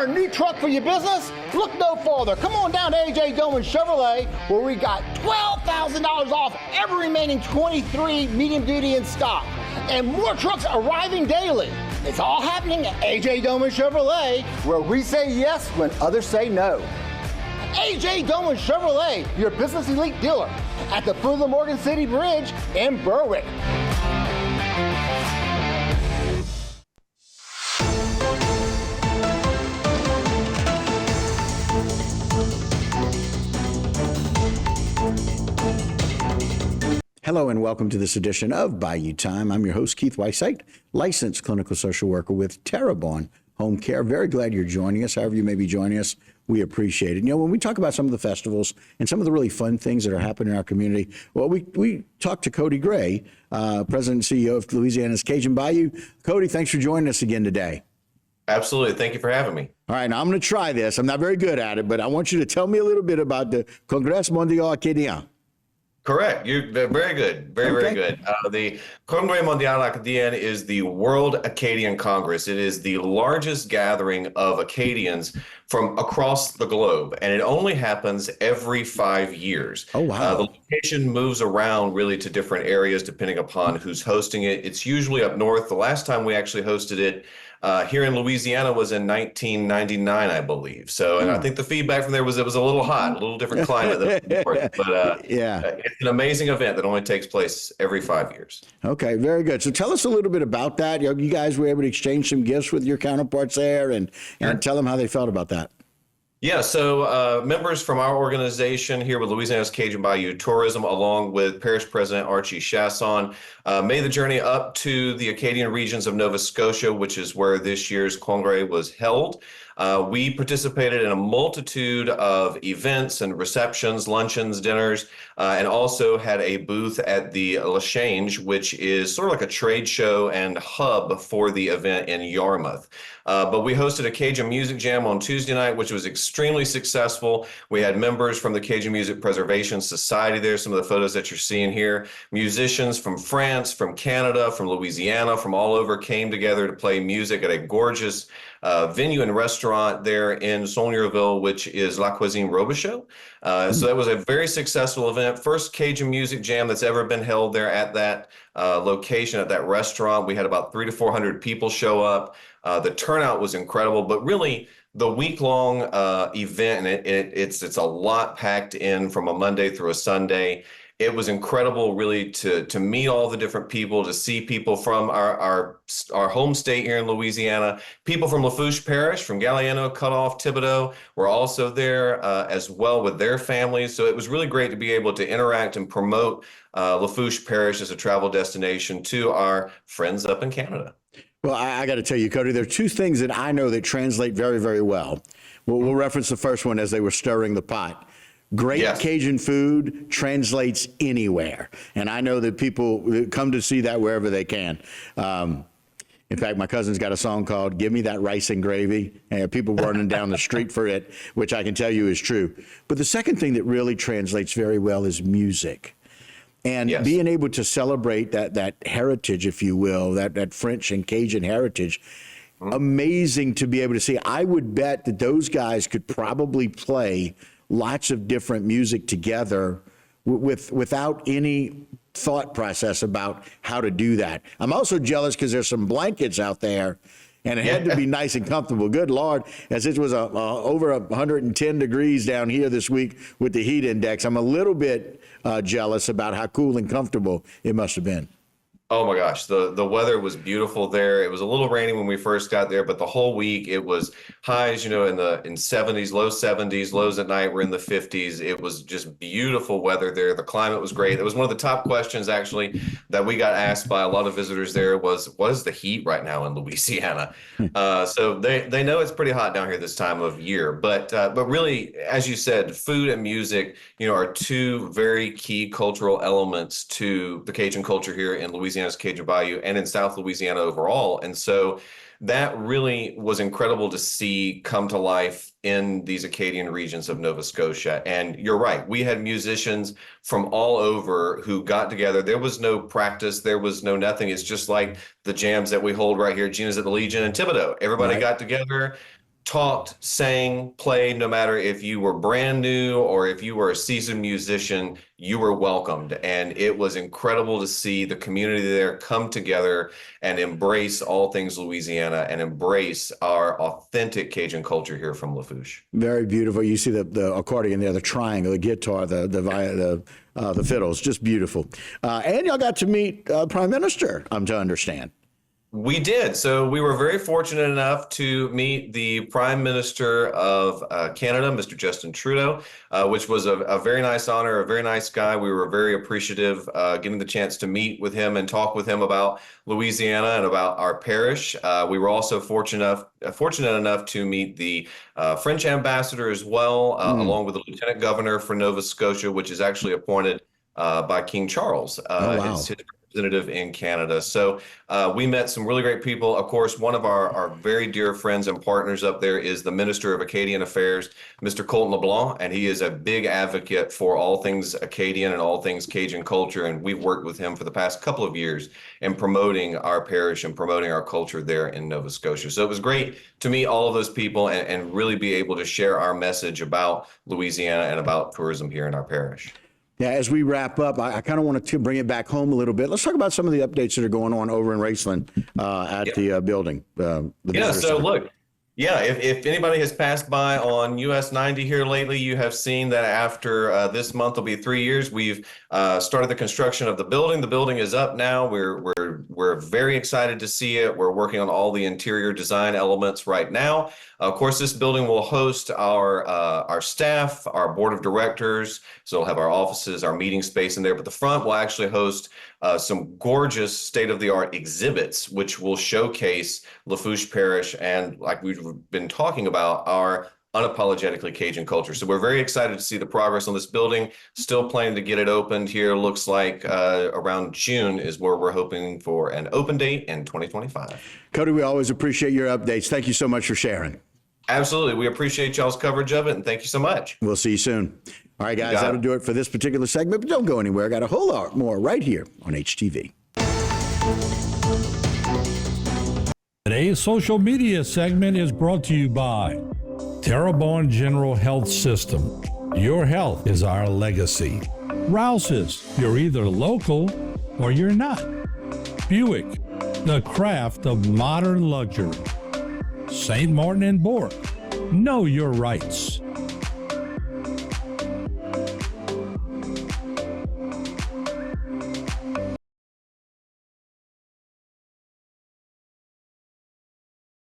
for a new truck for your business? Look no farther. Come on down to AJ Doman Chevrolet, where we got $12,000 off every remaining 23 medium duty in stock. And more trucks arriving daily. It's all happening at AJ Doman Chevrolet, where we say yes when others say no. AJ Doman Chevrolet, your business elite dealer, at the foot of the Morgan City Bridge in Berwick. Hello and welcome to this edition of Bayou Time. I'm your host, Keith Weissite, licensed clinical social worker with Terrebonne Home Care. Very glad you're joining us. However you may be joining us, we appreciate it. You know, when we talk about some of the festivals and some of the really fun things that are happening in our community, well, we talked to Cody Gray, President and CEO of Louisiana's Cajun Bayou. Cody, thanks for joining us again today. Absolutely. Thank you for having me. All right, now I'm going to try this. I'm not very good at it, but I want you to tell me a little bit about the Congrès Mondial Acadien. Correct. You're very good. Very good. The Congrès Mondial Acadien is the World Acadian Congress. It is the largest gathering of Acadians from across the globe, and it only happens every 5 years. Oh, wow. The location moves around really to different areas depending upon who's hosting it. It's usually up north. The last time we actually hosted it here in Louisiana was in 1999, I believe. So, and I think the feedback from there was it was a little hot, a little different climate than north. But yeah, it's an amazing event that only takes place every 5 years. Okay, very good. So tell us a little bit about that. You guys were able to exchange some gifts with your counterparts there and tell them how they felt about that. Yeah, so members from our organization here with Louisiana's Cajun Bayou Tourism, along with Parish President Archie Chasson, made the journey up to the Acadian regions of Nova Scotia, which is where this year's Congrès was held. We participated in a multitude of events and receptions, luncheons, dinners, and also had a booth at the L'Echange, which is sort of like a trade show and hub for the event in Yarmouth. But we hosted a Cajun music jam on Tuesday night, which was extremely successful. We had members from the Cajun Music Preservation Society there, some of the photos that you're seeing here. Musicians from France, from Canada, from Louisiana, from all over came together to play music at a gorgeous venue and restaurant there in Saulnierville, which is La Cuisine Robichaud. So that was a very successful event. First Cajun music jam that's ever been held there at that location, at that restaurant. We had about 300 to 400 people show up. The turnout was incredible, but really the week-long event, and it's a lot packed in from a Monday through a Sunday. It was incredible, really, to meet all the different people, to see people from our home state here in Louisiana. People from Lafourche Parish, from Galliano, Cutoff, Thibodaux, were also there as well with their families. So it was really great to be able to interact and promote Lafourche Parish as a travel destination to our friends up in Canada. Well, I got to tell you, Cody, there are two things that I know that translate very, very well. We'll reference the first one as they were stirring the pot. Great Cajun food translates anywhere. And I know that people come to see that wherever they can. In fact, my cousin's got a song called Give Me That Rice and Gravy, and people running down the street for it, which I can tell you is true. But the second thing that really translates very well is music. And being able to celebrate that heritage, if you will, that French and Cajun heritage, amazing to be able to see. I would bet that those guys could probably play lots of different music together without any thought process about how to do that. I'm also jealous because there's some blankets out there, and it had to be nice and comfortable. Good Lord, as it was over 110 degrees down here this week with the heat index, I'm a little bit jealous about how cool and comfortable it must have been. Oh my gosh, the weather was beautiful there. It was a little rainy when we first got there, but the whole week it was highs, in 70s, low 70s, lows at night were in the 50s. It was just beautiful weather there. The climate was great. It was one of the top questions actually that we got asked by a lot of visitors there was, what is the heat right now in Louisiana? So they know it's pretty hot down here this time of year, but really, as you said, food and music, are two very key cultural elements to the Cajun culture here in Louisiana's Cajun Bayou and in South Louisiana overall. And so that really was incredible to see come to life in these Acadian regions of Nova Scotia. And you're right, we had musicians from all over who got together. There was no practice, there was no nothing. It's just like the jams that we hold right here. Gina's at the Legion in Thibodaux. Everybody got together, talked, sang, played, no matter if you were brand new or if you were a seasoned musician, you were welcomed. And it was incredible to see the community there come together and embrace all things Louisiana and embrace our authentic Cajun culture here from Lafourche. Very beautiful. You see the accordion there, the triangle, the guitar, the fiddles, just beautiful. And y'all got to meet Prime Minister, I'm to understand. We did. So we were very fortunate enough to meet the Prime Minister of Canada, Mr. Justin Trudeau, which was a very nice honor, a very nice guy. We were very appreciative getting the chance to meet with him and talk with him about Louisiana and about our parish. We were also fortunate enough to meet the French ambassador as well, along with the Lieutenant Governor for Nova Scotia, which is actually appointed by King Charles. Wow. His representative in Canada. So we met some really great people. Of course, one of our very dear friends and partners up there is the Minister of Acadian Affairs, Mr. Colton LeBlanc, and he is a big advocate for all things Acadian and all things Cajun culture. And we've worked with him for the past couple of years in promoting our parish and promoting our culture there in Nova Scotia. So it was great to meet all of those people and really be able to share our message about Louisiana and about tourism here in our parish. Yeah, as we wrap up, I kind of want to bring it back home a little bit. Let's talk about some of the updates that are going on over in Raceland at the building. So look, if anybody has passed by on US 90 here lately, you have seen that after this month will be 3 years, we've started the construction of the building. The building is up now. We're very excited to see it. We're working on all the interior design elements right now. Of course, this building will host our staff, our board of directors. So it'll have our offices, our meeting space in there. But the front will actually host some gorgeous state-of-the-art exhibits, which will showcase Lafourche Parish and, like we've been talking about, our unapologetically Cajun culture. So we're very excited to see the progress on this building. Still planning to get it opened here. Looks like around June is where we're hoping for an open date in 2025. Cody, we always appreciate your updates. Thank you so much for sharing. Absolutely. We appreciate y'all's coverage of it, and thank you so much. We'll see you soon. All right, guys, that'll do it for this particular segment, but don't go anywhere. I got a whole lot more right here on HTV. Today's social media segment is brought to you by Terrebonne General Health System. Your health is our legacy. Rouse's, you're either local or you're not. Buick, the craft of modern luxury. St. Martin and Bourke, know your rights.